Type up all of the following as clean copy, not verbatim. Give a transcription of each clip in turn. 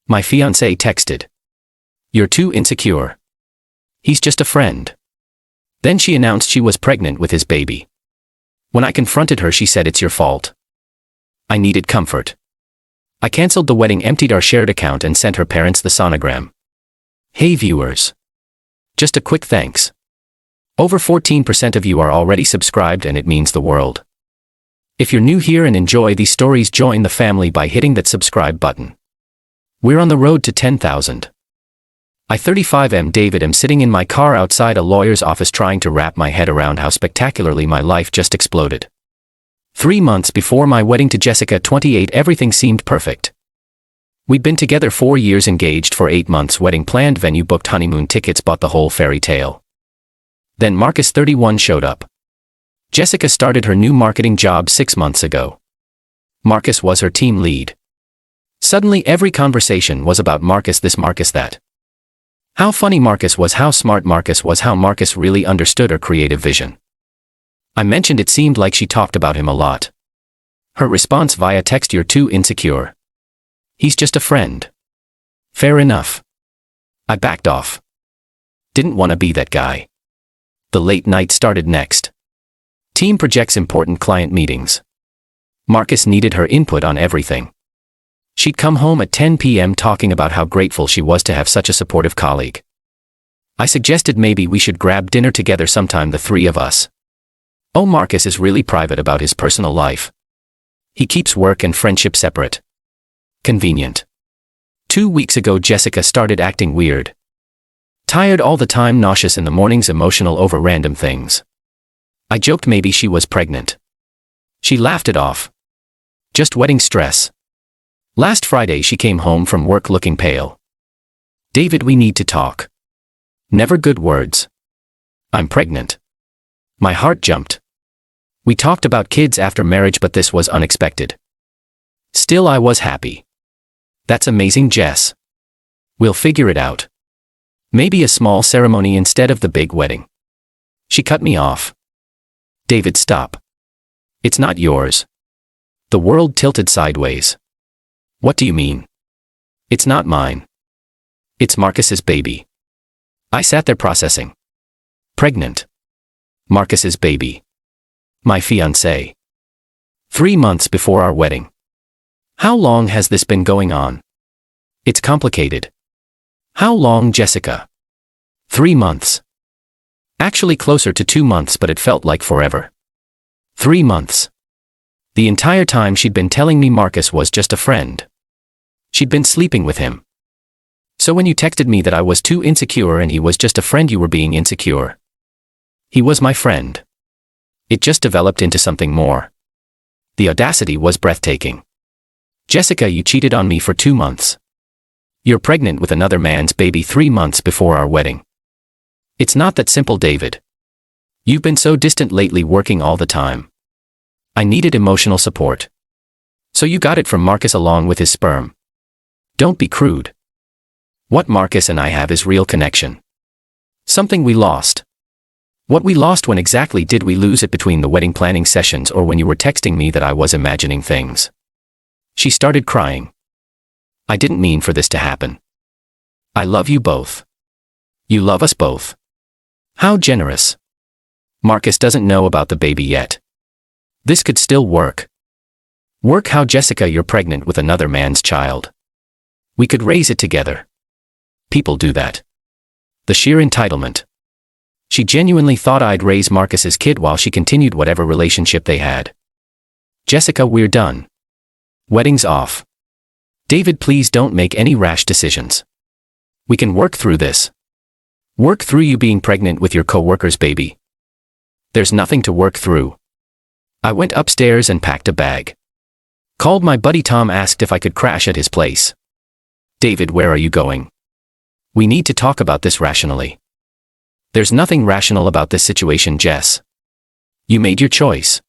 My fiancée texted. You're too insecure. He's just a friend. Then she announced she was pregnant with his baby. When I confronted her, she said it's your fault. I needed comfort. I canceled the wedding, emptied our shared account, and sent her parents the sonogram. Hey viewers. Just a quick thanks. Over 14% of you are already subscribed, and it means the world. If you're new here and enjoy these stories, join the family by hitting that subscribe button. We're on the road to 10,000. I 35 David am sitting in my car outside a lawyer's office trying to wrap my head around how spectacularly my life just exploded. 3 months before my wedding to Jessica, 28, everything seemed perfect. We'd been together 4 years, engaged for 8 months, wedding planned, venue booked, honeymoon tickets bought, the whole fairy tale. Then Marcus, 31, showed up. Jessica started her new marketing job 6 months ago. Marcus was her team lead. Suddenly every conversation was about Marcus this, Marcus that. How funny Marcus was, how smart Marcus was, how Marcus really understood her creative vision. I mentioned it seemed like she talked about him a lot. Her response via text, you're too insecure. He's just a friend. Fair enough. I backed off. Didn't want to be that guy. The late night started next. Team projects, important client meetings. Marcus needed her input on everything. She'd come home at 10 p.m. talking about how grateful she was to have such a supportive colleague. I suggested maybe we should grab dinner together sometime, the three of us. Oh, Marcus is really private about his personal life. He keeps work and friendship separate. Convenient. 2 weeks ago, Jessica started acting weird. Tired all the time, nauseous in the mornings, emotional over random things. I joked maybe she was pregnant. She laughed it off. Just wedding stress. Last Friday she came home from work looking pale. David, we need to talk. Never good words. I'm pregnant. My heart jumped. We talked about kids after marriage, but this was unexpected. Still, I was happy. That's amazing, Jess. We'll figure it out. Maybe a small ceremony instead of the big wedding. She cut me off. David, stop. It's not yours. The world tilted sideways. What do you mean? It's not mine. It's Marcus's baby. I sat there processing. Pregnant. Marcus's baby. My fiancée. 3 months before our wedding. How long has this been going on? It's complicated. How long, Jessica? 3 months. Actually closer to 2 months, but it felt like forever. 3 months. The entire time she'd been telling me Marcus was just a friend. She'd been sleeping with him. So when you texted me that I was too insecure and he was just a friend, you were being insecure. He was my friend. It just developed into something more. The audacity was breathtaking. Jessica, you cheated on me for 2 months. You're pregnant with another man's baby 3 months before our wedding. It's not that simple, David. You've been so distant lately, working all the time. I needed emotional support. So you got it from Marcus along with his sperm. Don't be crude. What Marcus and I have is real connection. Something we lost. What we lost, when exactly did we lose it? Between the wedding planning sessions or when you were texting me that I was imagining things? She started crying. I didn't mean for this to happen. I love you both. You love us both. How generous. Marcus doesn't know about the baby yet. This could still work. Work how, Jessica? You're pregnant with another man's child. We could raise it together. People do that. The sheer entitlement. She genuinely thought I'd raise Marcus's kid while she continued whatever relationship they had. Jessica, we're done. Wedding's off. David, please don't make any rash decisions. We can work through this. Work through you being pregnant with your co-worker's baby. There's nothing to work through. I went upstairs and packed a bag. Called my buddy Tom, asked if I could crash at his place. David, where are you going? We need to talk about this rationally. There's nothing rational about this situation, Jess. You made your choice.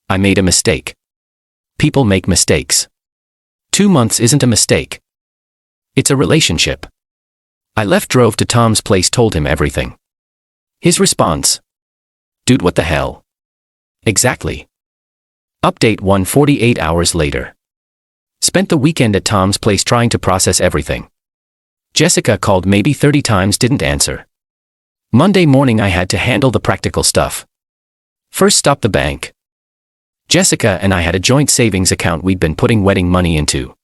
I made a mistake. People make mistakes. 2 months isn't a mistake. It's a relationship. I left, drove to Tom's place, told him everything. His response: dude, what the hell? Exactly. Update 1:48 hours later. Spent the weekend at Tom's place trying to process everything. Jessica called maybe 30 times, didn't answer. Monday morning I had to handle the practical stuff. First stop the bank. Jessica and I had a joint savings account we'd been putting wedding money into.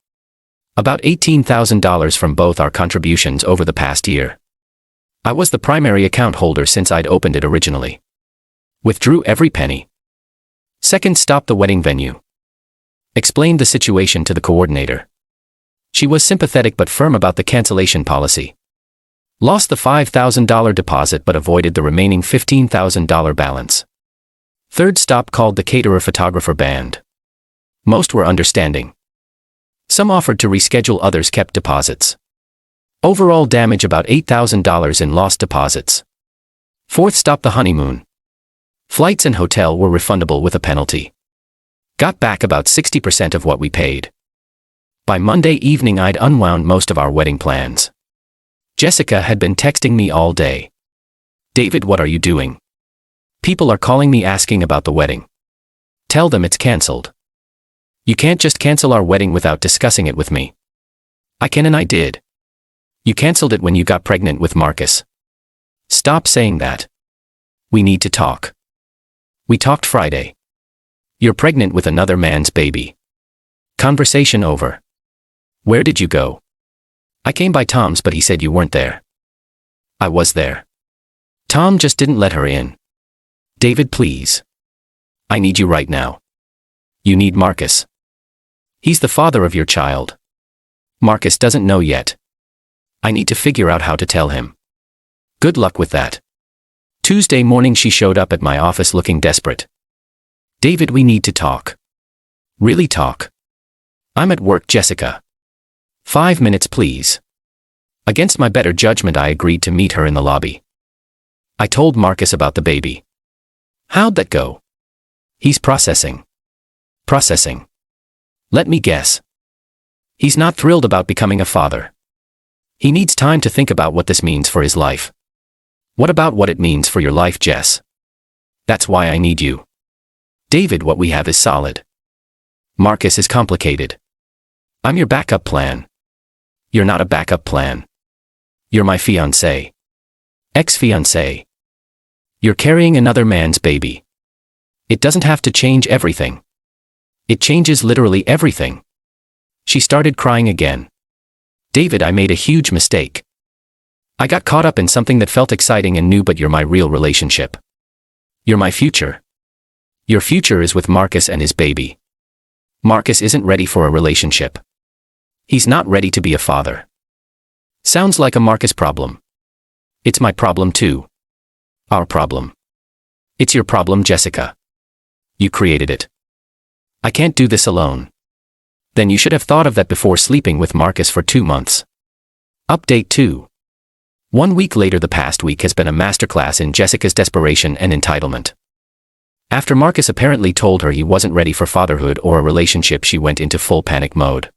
About $18,000 from both our contributions over the past year. I was the primary account holder since I'd opened it originally. Withdrew every penny. Second stop the wedding venue. Explained the situation to the coordinator. She was sympathetic but firm about the cancellation policy. Lost the $5,000 deposit but avoided the remaining $15,000 balance. Third stop called the caterer photographer band. Most were understanding. Some offered to reschedule, others kept deposits. Overall damage about $8,000 in lost deposits. Fourth stop the honeymoon. Flights and hotel were refundable with a penalty. Got back about 60% of what we paid. By Monday evening I'd unwound most of our wedding plans. Jessica had been texting me all day. David, what are you doing? People are calling me asking about the wedding. Tell them it's cancelled. You can't just cancel our wedding without discussing it with me. I can and I did. You cancelled it when you got pregnant with Marcus. Stop saying that. We need to talk. We talked Friday. You're pregnant with another man's baby. Conversation over. Where did you go? I came by Tom's but he said you weren't there. I was there. Tom just didn't let her in. David, please. I need you right now. You need Marcus. He's the father of your child. Marcus doesn't know yet. I need to figure out how to tell him. Good luck with that. Tuesday morning she showed up at my office looking desperate. David, we need to talk. Really talk. I'm at work, Jessica. 5 minutes, please. Against my better judgment, I agreed to meet her in the lobby. I told Marcus about the baby. How'd that go? He's processing. Processing. Let me guess. He's not thrilled about becoming a father. He needs time to think about what this means for his life. What about what it means for your life, Jess? That's why I need you. David, what we have is solid. Marcus is complicated. I'm your backup plan. You're not a backup plan. You're my fiancé. Ex-fiancé. You're carrying another man's baby. It doesn't have to change everything. It changes literally everything. She started crying again. David, I made a huge mistake. I got caught up in something that felt exciting and new, but you're my real relationship. You're my future. Your future is with Marcus and his baby. Marcus isn't ready for a relationship. He's not ready to be a father. Sounds like a Marcus problem. It's my problem too. Our problem. It's your problem, Jessica. You created it. I can't do this alone. Then you should have thought of that before sleeping with Marcus for 2 months. Update 2. 1 week later, the past week has been a masterclass in Jessica's desperation and entitlement. After Marcus apparently told her he wasn't ready for fatherhood or a relationship, she went into full panic mode.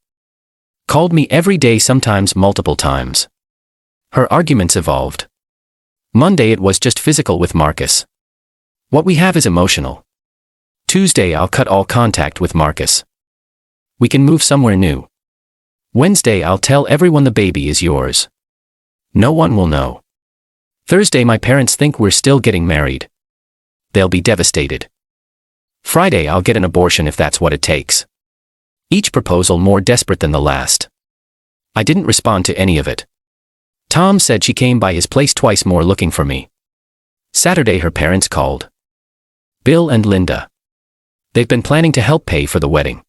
Called me every day, sometimes multiple times. Her arguments evolved. Monday it was just physical with Marcus. What we have is emotional. Tuesday I'll cut all contact with Marcus. We can move somewhere new. Wednesday I'll tell everyone the baby is yours. No one will know. Thursday my parents think we're still getting married. They'll be devastated. Friday I'll get an abortion if that's what it takes. Each proposal more desperate than the last. I didn't respond to any of it. Tom said she came by his place twice more looking for me. Saturday her parents called. Bill and Linda. They've been planning to help pay for the wedding.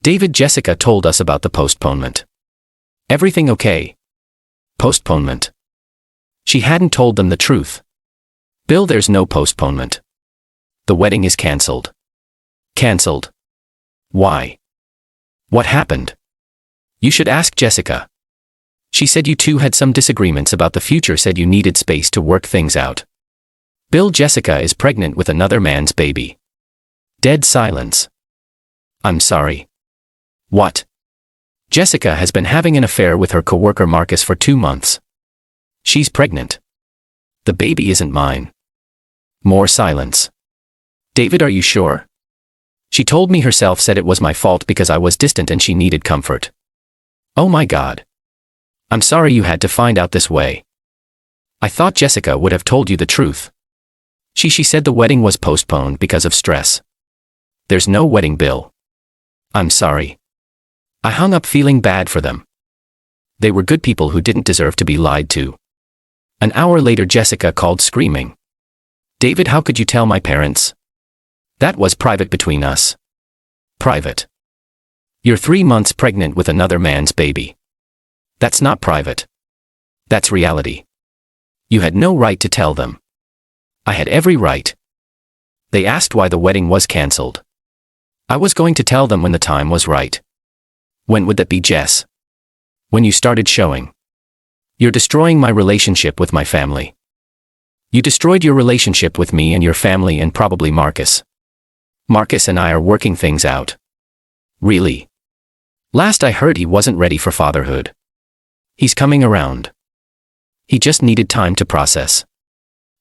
David, Jessica told us about the postponement. Everything okay? Postponement. She hadn't told them the truth. Bill, there's no postponement. The wedding is cancelled. Cancelled. Why? What happened? You should ask Jessica. She said you two had some disagreements about the future, said you needed space to work things out. Bill, Jessica is pregnant with another man's baby. Dead silence. I'm sorry. What? Jessica has been having an affair with her coworker Marcus for 2 months. She's pregnant. The baby isn't mine. More silence. David, are you sure? She told me herself, said it was my fault because I was distant and she needed comfort. Oh my God. I'm sorry you had to find out this way. I thought Jessica would have told you the truth. She said the wedding was postponed because of stress. There's no wedding bill. I'm sorry. I hung up feeling bad for them. They were good people who didn't deserve to be lied to. An hour later, Jessica called screaming. David, how could you tell my parents? That was private between us. Private. You're 3 months pregnant with another man's baby. That's not private. That's reality. You had no right to tell them. I had every right. They asked why the wedding was cancelled. I was going to tell them when the time was right. When would that be, Jess? When you started showing. You're destroying my relationship with my family. You destroyed your relationship with me and your family and probably Marcus. Marcus and I are working things out. Really? Last I heard he wasn't ready for fatherhood. He's coming around. He just needed time to process.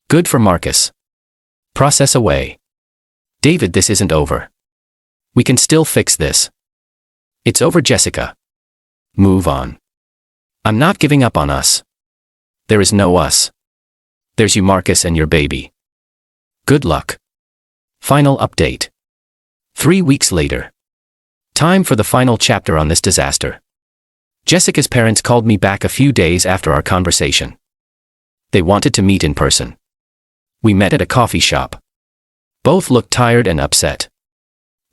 Good for Marcus. Process away. David, this isn't over. We can still fix this. It's over, Jessica. Move on. I'm not giving up on us. There is no us. There's you, Marcus, and your baby. Good luck. Final update. 3 weeks later. Time for the final chapter on this disaster. Jessica's parents called me back a few days after our conversation. They wanted to meet in person. We met at a coffee shop. Both looked tired and upset.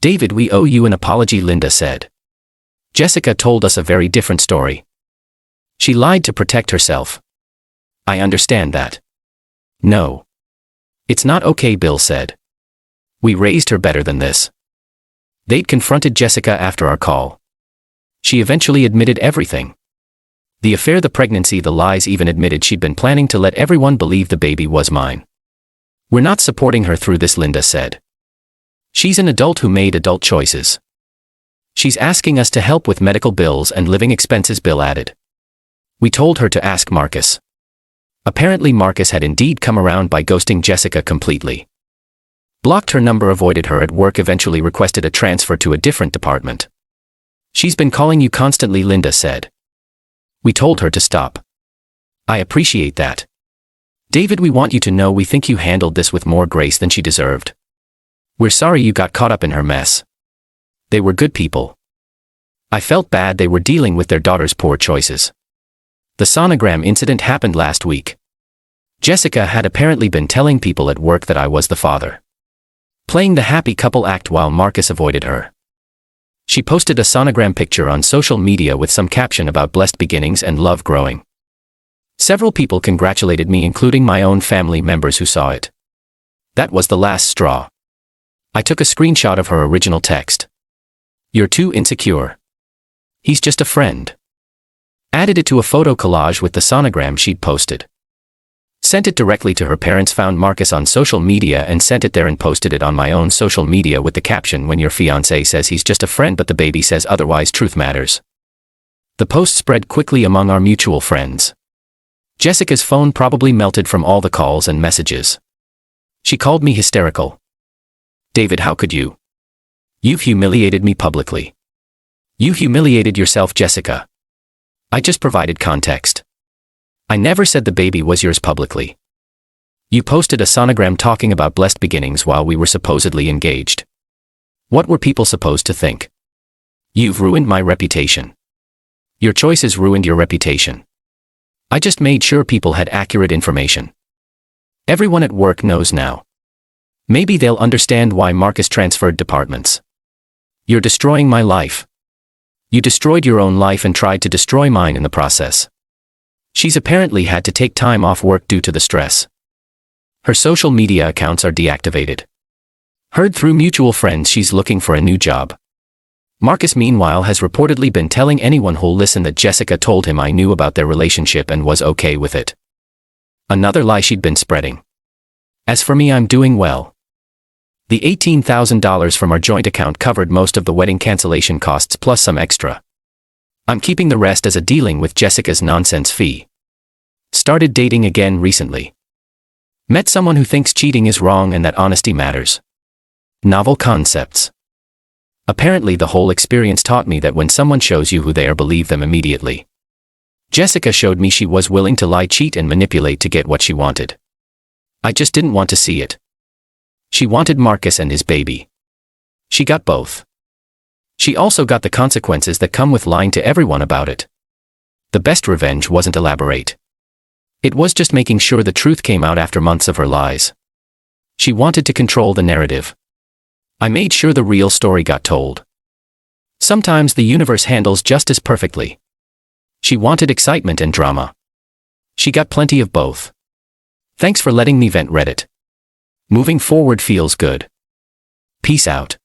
David, we owe you an apology, Linda said. Jessica told us a very different story. She lied to protect herself. I understand that. No. It's not okay, Bill said. We raised her better than this. They'd confronted Jessica after our call. She eventually admitted everything. The affair, the pregnancy, the lies, even admitted she'd been planning to let everyone believe the baby was mine. We're not supporting her through this, Linda said. She's an adult who made adult choices. She's asking us to help with medical bills and living expenses, Bill added. We told her to ask Marcus. Apparently Marcus had indeed come around by ghosting Jessica completely. Blocked her number, avoided her at work, eventually requested a transfer to a different department. She's been calling you constantly, Linda said. We told her to stop. I appreciate that. David, we want you to know we think you handled this with more grace than she deserved. We're sorry you got caught up in her mess. They were good people. I felt bad they were dealing with their daughter's poor choices. The Sonogram incident happened last week. Jessica had apparently been telling people at work that I was the father. Playing the happy couple act while Marcus avoided her. She posted a Sonogram picture on social media with some caption about blessed beginnings and love growing. Several people congratulated me, including my own family members who saw it. That was the last straw. I took a screenshot of her original text. You're too insecure. He's just a friend. Added it to a photo collage with the Sonogram she'd posted. Sent it directly to her parents, found Marcus on social media and sent it there, and posted it on my own social media with the caption, when your fiancé says he's just a friend but the baby says otherwise, truth matters. The post spread quickly among our mutual friends. Jessica's phone probably melted from all the calls and messages. She called me hysterical. David, how could you? You've humiliated me publicly. You humiliated yourself, Jessica. I just provided context. I never said the baby was yours publicly. You posted a Sonogram talking about blessed beginnings while we were supposedly engaged. What were people supposed to think? You've ruined my reputation. Your choices ruined your reputation. I just made sure people had accurate information. Everyone at work knows now. Maybe they'll understand why Marcus transferred departments. You're destroying my life. You destroyed your own life and tried to destroy mine in the process. She's apparently had to take time off work due to the stress. Her social media accounts are deactivated. Heard through mutual friends she's looking for a new job. Marcus, meanwhile, has reportedly been telling anyone who'll listen that Jessica told him I knew about their relationship and was okay with it. Another lie she'd been spreading. As for me, I'm doing well. The $18,000 from our joint account covered most of the wedding cancellation costs plus some extra. I'm keeping the rest as a dealing with Jessica's nonsense fee. Started dating again recently. Met someone who thinks cheating is wrong and that honesty matters. Novel concepts. Apparently the whole experience taught me that when someone shows you who they are, believe them immediately. Jessica showed me she was willing to lie, cheat, and manipulate to get what she wanted. I just didn't want to see it. She wanted Marcus and his baby. She got both. She also got the consequences that come with lying to everyone about it. The best revenge wasn't elaborate. It was just making sure the truth came out after months of her lies. She wanted to control the narrative. I made sure the real story got told. Sometimes the universe handles justice perfectly. She wanted excitement and drama. She got plenty of both. Thanks for letting me vent, Reddit. Moving forward feels good. Peace out.